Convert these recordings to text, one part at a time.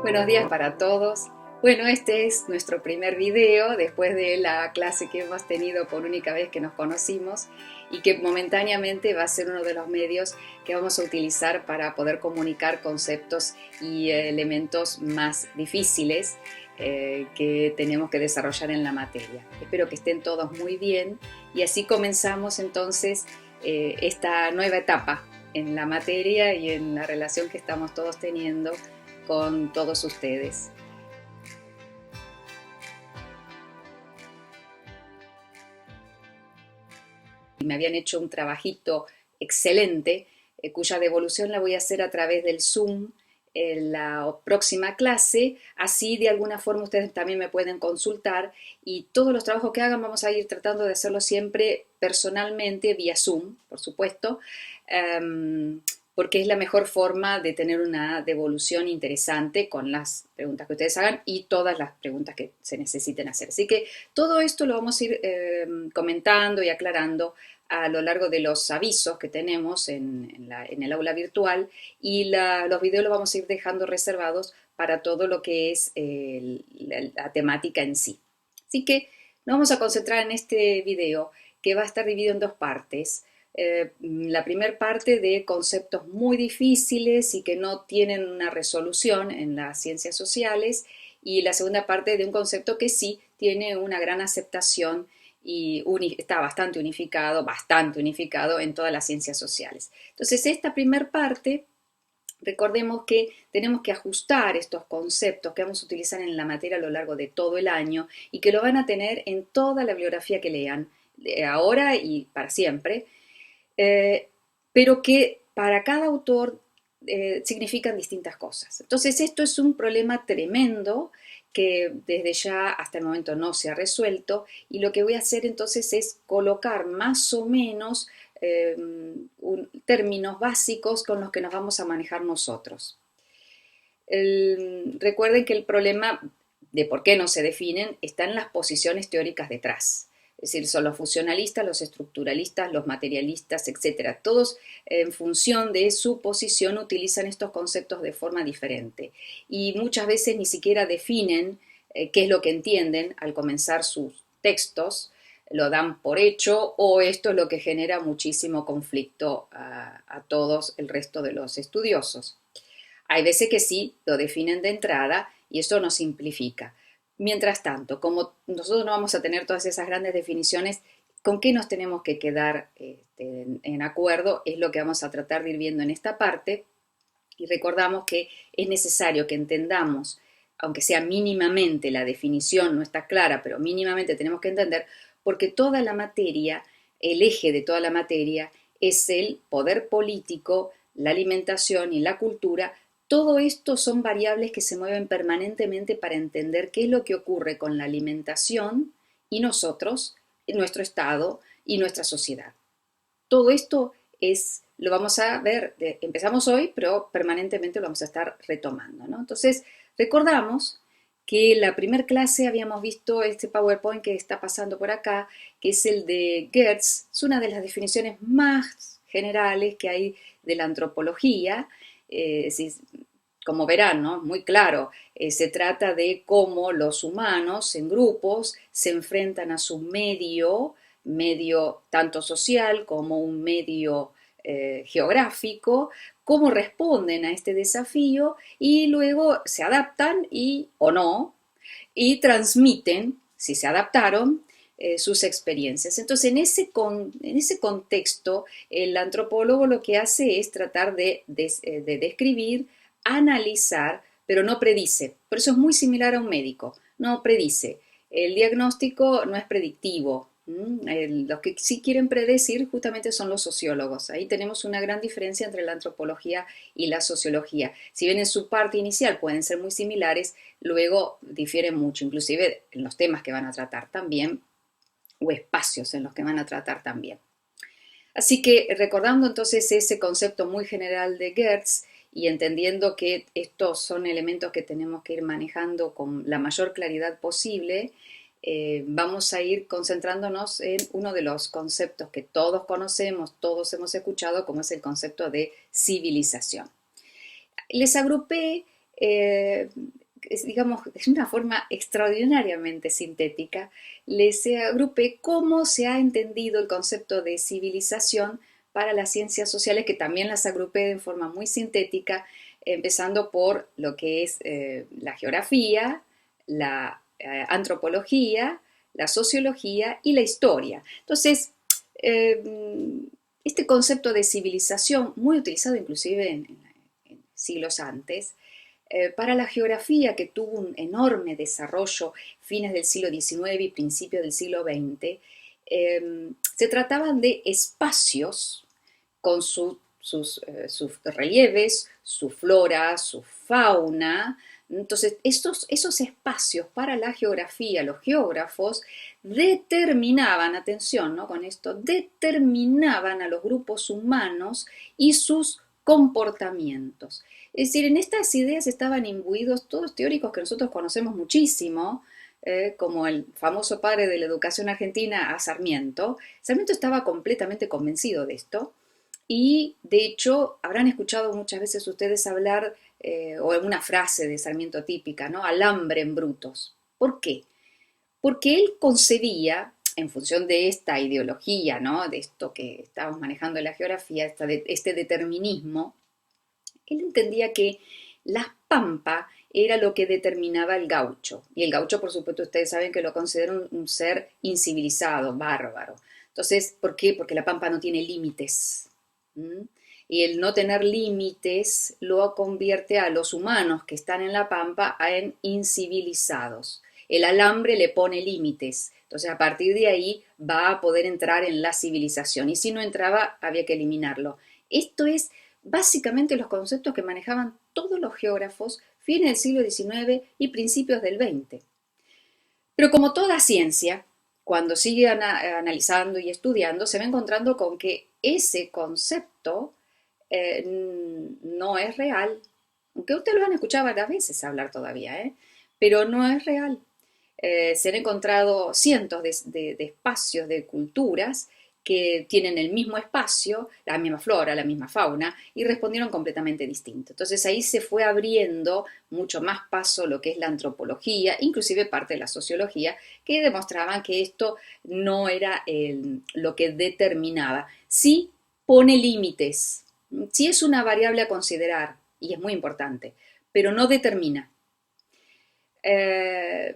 Buenos días para todos. Bueno, este es nuestro primer video después de la clase que hemos tenido por única vez que nos conocimos y que momentáneamente va a ser uno de los medios que vamos a utilizar para poder comunicar conceptos y elementos más difíciles que tenemos que desarrollar en la materia. Espero que estén todos muy bien y así comenzamos entonces esta nueva etapa en la materia y en la relación que estamos todos teniendo con todos ustedes. Me habían hecho un trabajito excelente, cuya devolución la voy a hacer a través del Zoom en la próxima clase, así de alguna forma ustedes también me pueden consultar y todos los trabajos que hagan vamos a ir tratando de hacerlo siempre personalmente vía Zoom, por supuesto, porque es la mejor forma de tener una devolución interesante con las preguntas que ustedes hagan y todas las preguntas que se necesiten hacer. Así que todo esto lo vamos a ir comentando y aclarando a lo largo de los avisos que tenemos en el aula virtual y los videos los vamos a ir dejando reservados para todo lo que es la temática en sí. Así que nos vamos a concentrar en este video que va a estar dividido en dos partes. La primera parte de conceptos muy difíciles y que no tienen una resolución en las ciencias sociales y la segunda parte de un concepto que sí tiene una gran aceptación y está bastante unificado en todas las ciencias sociales. Entonces, esta primera parte, recordemos que tenemos que ajustar estos conceptos que vamos a utilizar en la materia a lo largo de todo el año y que lo van a tener en toda la bibliografía que lean, ahora y para siempre, pero que para cada autor significan distintas cosas. Entonces esto es un problema tremendo que desde ya hasta el momento no se ha resuelto y lo que voy a hacer entonces es colocar más o menos términos básicos con los que nos vamos a manejar nosotros. Recuerden que el problema de por qué no se definen está en las posiciones teóricas detrás. Es decir, son los funcionalistas, los estructuralistas, los materialistas, etcétera. Todos en función de su posición utilizan estos conceptos de forma diferente y muchas veces ni siquiera definen qué es lo que entienden al comenzar sus textos, lo dan por hecho o esto es lo que genera muchísimo conflicto a todos el resto de los estudiosos. Hay veces que sí lo definen de entrada y eso nos simplifica. Mientras tanto, como nosotros no vamos a tener todas esas grandes definiciones, ¿con qué nos tenemos que quedar en acuerdo? Es lo que vamos a tratar de ir viendo en esta parte. Y recordamos que es necesario que entendamos, aunque sea mínimamente la definición no está clara, pero mínimamente tenemos que entender, porque toda la materia, el eje de toda la materia es el poder político, la alimentación y la cultura. Todo esto son variables que se mueven permanentemente para entender qué es lo que ocurre con la alimentación y nosotros, nuestro Estado y nuestra sociedad. Todo esto lo vamos a ver, empezamos hoy, pero permanentemente lo vamos a estar retomando, ¿no? Entonces, recordamos que la primera clase habíamos visto este PowerPoint que está pasando por acá, que es el de Geertz, es una de las definiciones más generales que hay de la antropología, como verán, ¿no? Muy claro, se trata de cómo los humanos en grupos se enfrentan a su medio tanto social como un medio geográfico, cómo responden a este desafío y luego se adaptan o no, y transmiten, si se adaptaron, sus experiencias. Entonces, en ese contexto, el antropólogo lo que hace es tratar de describir, analizar, pero no predice. Por eso es muy similar a un médico, no predice. El diagnóstico no es predictivo. Los que sí quieren predecir justamente son los sociólogos. Ahí tenemos una gran diferencia entre la antropología y la sociología. Si bien en su parte inicial pueden ser muy similares, luego difieren mucho, inclusive en los temas que van a tratar también, o espacios en los que van a tratar también. Así que recordando entonces ese concepto muy general de Geertz y entendiendo que estos son elementos que tenemos que ir manejando con la mayor claridad posible, vamos a ir concentrándonos en uno de los conceptos que todos conocemos, todos hemos escuchado, como es el concepto de civilización. Les agrupé digamos, de una forma extraordinariamente sintética, les agrupé cómo se ha entendido el concepto de civilización para las ciencias sociales, que también las agrupé de forma muy sintética, empezando por lo que es la geografía, la antropología, la sociología y la historia. Entonces, eh, este concepto de civilización, muy utilizado inclusive en siglos antes, para la geografía, que tuvo un enorme desarrollo fines del siglo XIX y principios del siglo XX, se trataban de espacios con sus relieves, su flora, su fauna. Entonces, esos espacios para la geografía, los geógrafos determinaban, atención, ¿no? Con esto, determinaban a los grupos humanos y sus comportamientos. Es decir, en estas ideas estaban imbuidos todos teóricos que nosotros conocemos muchísimo, como el famoso padre de la educación argentina, a Sarmiento. Sarmiento estaba completamente convencido de esto y, de hecho, habrán escuchado muchas veces ustedes hablar, o alguna frase de Sarmiento típica, ¿no? Al hambre en brutos. ¿Por qué? Porque él concebía, en función de esta ideología, ¿no? De esto que estábamos manejando en la geografía, este determinismo, él entendía que la pampa era lo que determinaba el gaucho. Y el gaucho, por supuesto, ustedes saben que lo consideran un ser incivilizado, bárbaro. Entonces, ¿por qué? Porque la pampa no tiene límites. ¿Mm? Y el no tener límites lo convierte a los humanos que están en la pampa en incivilizados. El alambre le pone límites. Entonces, a partir de ahí va a poder entrar en la civilización. Y si no entraba, había que eliminarlo. Esto es básicamente los conceptos que manejaban todos los geógrafos fines del siglo XIX y principios del XX. Pero como toda ciencia, cuando sigue analizando y estudiando, se va encontrando con que ese concepto no es real. Aunque ustedes lo han escuchado varias veces hablar todavía, pero no es real. Se han encontrado cientos de espacios, de culturas que tienen el mismo espacio, la misma flora, la misma fauna, y respondieron completamente distinto. Entonces ahí se fue abriendo mucho más paso lo que es la antropología, inclusive parte de la sociología, que demostraban que esto no era lo que determinaba. Sí pone límites, sí es una variable a considerar, y es muy importante, pero no determina. Eh,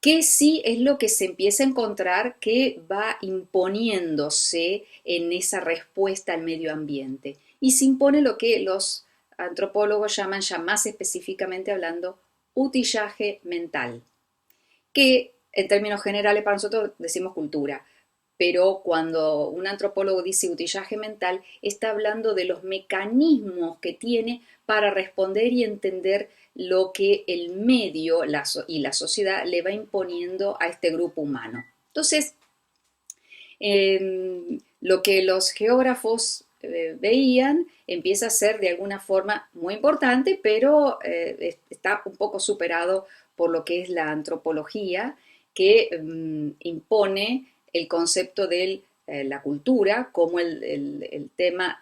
que sí es lo que se empieza a encontrar que va imponiéndose en esa respuesta al medio ambiente. Y se impone lo que los antropólogos llaman, ya más específicamente hablando, utillaje mental, que en términos generales para nosotros decimos cultura, pero cuando un antropólogo dice utillaje mental, está hablando de los mecanismos que tiene para responder y entender lo que el medio y la sociedad le va imponiendo a este grupo humano. Entonces, lo que los geógrafos veían empieza a ser de alguna forma muy importante, pero está un poco superado por lo que es la antropología, que impone el concepto de la cultura como el tema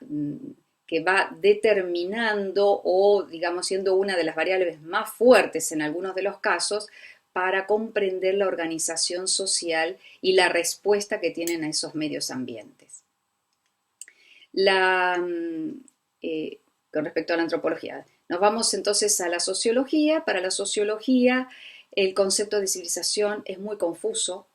que va determinando o, digamos, siendo una de las variables más fuertes en algunos de los casos para comprender la organización social y la respuesta que tienen a esos medios ambientes. La, con respecto a la antropología. Nos vamos entonces a la sociología. Para la sociología, el concepto de civilización es muy confuso.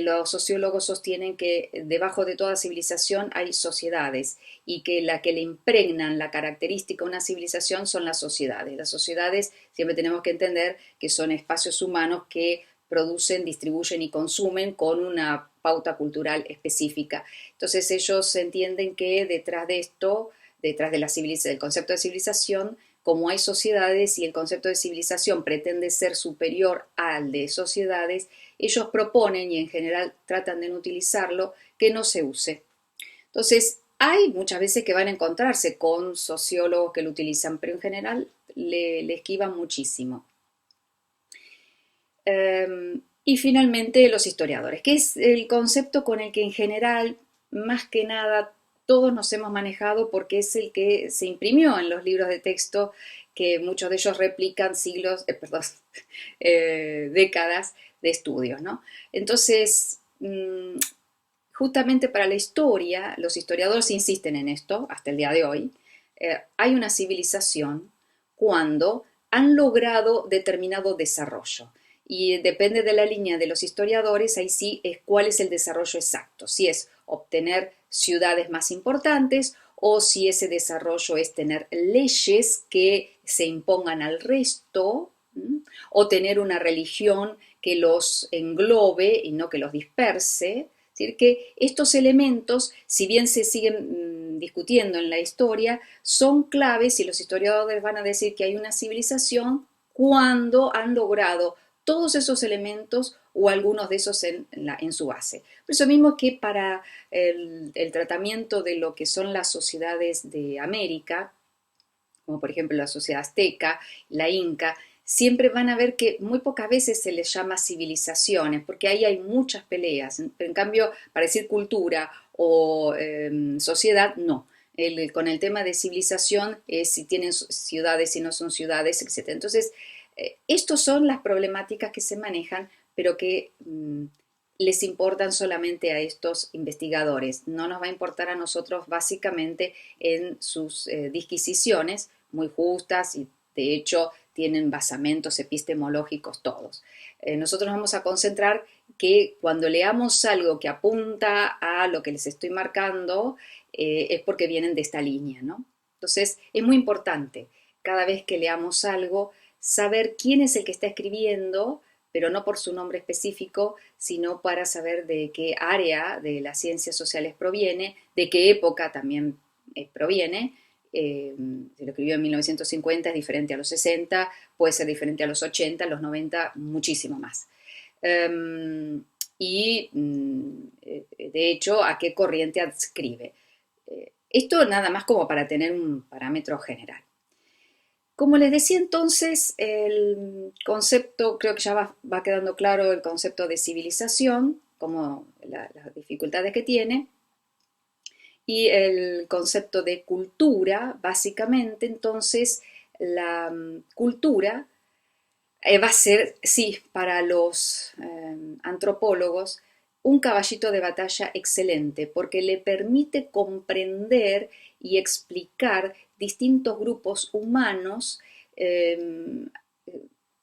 Los sociólogos sostienen que debajo de toda civilización hay sociedades y que la que le impregnan la característica a una civilización son las sociedades. Las sociedades siempre tenemos que entender que son espacios humanos que producen, distribuyen y consumen con una pauta cultural específica. Entonces ellos entienden que detrás de esto, detrás de del concepto de civilización, como hay sociedades y el concepto de civilización pretende ser superior al de sociedades, ellos proponen, y en general tratan de no utilizarlo, que no se use. Entonces, hay muchas veces que van a encontrarse con sociólogos que lo utilizan, pero en general le esquivan muchísimo. Y finalmente los historiadores, que es el concepto con el que en general, más que nada, todos nos hemos manejado porque es el que se imprimió en los libros de texto, que muchos de ellos replican décadas de estudios, ¿no? Entonces, justamente para la historia, los historiadores insisten en esto hasta el día de hoy, hay una civilización cuando han logrado determinado desarrollo. Y depende de la línea de los historiadores, ahí sí es cuál es el desarrollo exacto, si es obtener ciudades más importantes o si ese desarrollo es tener leyes que se impongan al resto, o tener una religión que los englobe y no que los disperse. Es decir, que estos elementos, si bien se siguen discutiendo en la historia, son claves y los historiadores van a decir que hay una civilización cuando han logrado todos esos elementos o algunos de esos en su base. Por eso mismo que para el tratamiento de lo que son las sociedades de América, como por ejemplo la sociedad azteca, la inca, siempre van a ver que muy pocas veces se les llama civilizaciones, porque ahí hay muchas peleas. En cambio, para decir cultura o sociedad, no. Con el tema de civilización es si tienen ciudades, si no son ciudades, etc. Entonces, estas son las problemáticas que se manejan, pero que les importan solamente a estos investigadores. No nos va a importar a nosotros básicamente en sus disquisiciones, muy justas y de hecho tienen basamentos epistemológicos todos. Nosotros vamos a concentrar que cuando leamos algo que apunta a lo que les estoy marcando, es porque vienen de esta línea, ¿no? Entonces, es muy importante, cada vez que leamos algo, saber quién es el que está escribiendo, pero no por su nombre específico, sino para saber de qué área de las ciencias sociales proviene, de qué época también proviene. Se lo escribió en 1950, es diferente a los 60, puede ser diferente a los 80, a los 90, muchísimo más. Y de hecho, a qué corriente adscribe. Esto nada más como para tener un parámetro general. Como les decía entonces, el concepto, creo que ya va quedando claro el concepto de civilización, como las dificultades que tiene, y el concepto de cultura, básicamente, entonces, la cultura va a ser, sí, para los antropólogos, un caballito de batalla excelente, porque le permite comprender y explicar distintos grupos humanos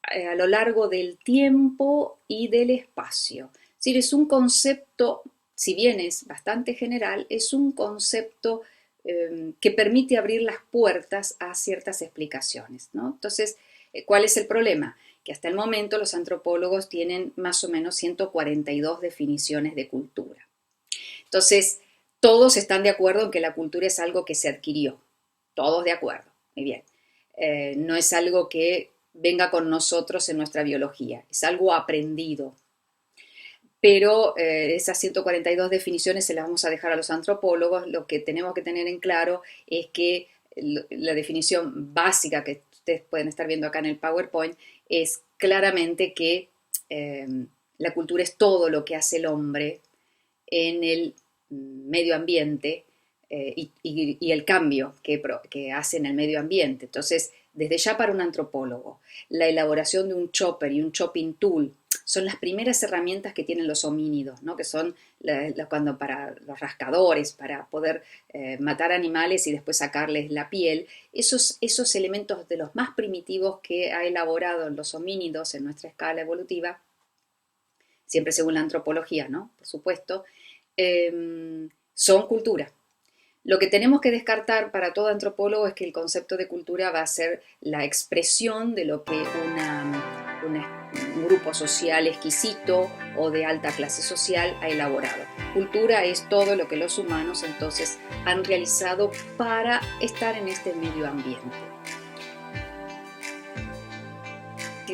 a lo largo del tiempo y del espacio. Es decir, es un concepto, si bien es bastante general, es un concepto que permite abrir las puertas a ciertas explicaciones, ¿no? Entonces, ¿cuál es el problema? Que hasta el momento los antropólogos tienen más o menos 142 definiciones de cultura. Entonces, todos están de acuerdo en que la cultura es algo que se adquirió. Todos de acuerdo. Muy bien. No es algo que venga con nosotros en nuestra biología. Es algo aprendido. Pero esas 142 definiciones se las vamos a dejar a los antropólogos. Lo que tenemos que tener en claro es que la definición básica que ustedes pueden estar viendo acá en el PowerPoint es claramente que la cultura es todo lo que hace el hombre en el medio ambiente y el cambio que hace en el medio ambiente. Entonces, desde ya para un antropólogo, la elaboración de un chopper y un chopping tool son las primeras herramientas que tienen los homínidos, ¿no? Que son cuando para los rascadores, para poder matar animales y después sacarles la piel, esos elementos de los más primitivos que ha elaborado los homínidos en nuestra escala evolutiva, siempre según la antropología, ¿no? Por supuesto, son cultura. Lo que tenemos que descartar para todo antropólogo es que el concepto de cultura va a ser la expresión de lo que un grupo social exquisito o de alta clase social ha elaborado. Cultura es todo lo que los humanos entonces han realizado para estar en este medio ambiente.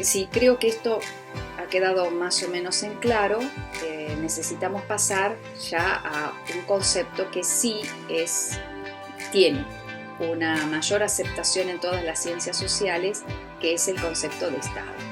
Sí, creo que esto ha quedado más o menos en claro. Necesitamos pasar ya a un concepto que sí tiene una mayor aceptación en todas las ciencias sociales, que es el concepto de Estado.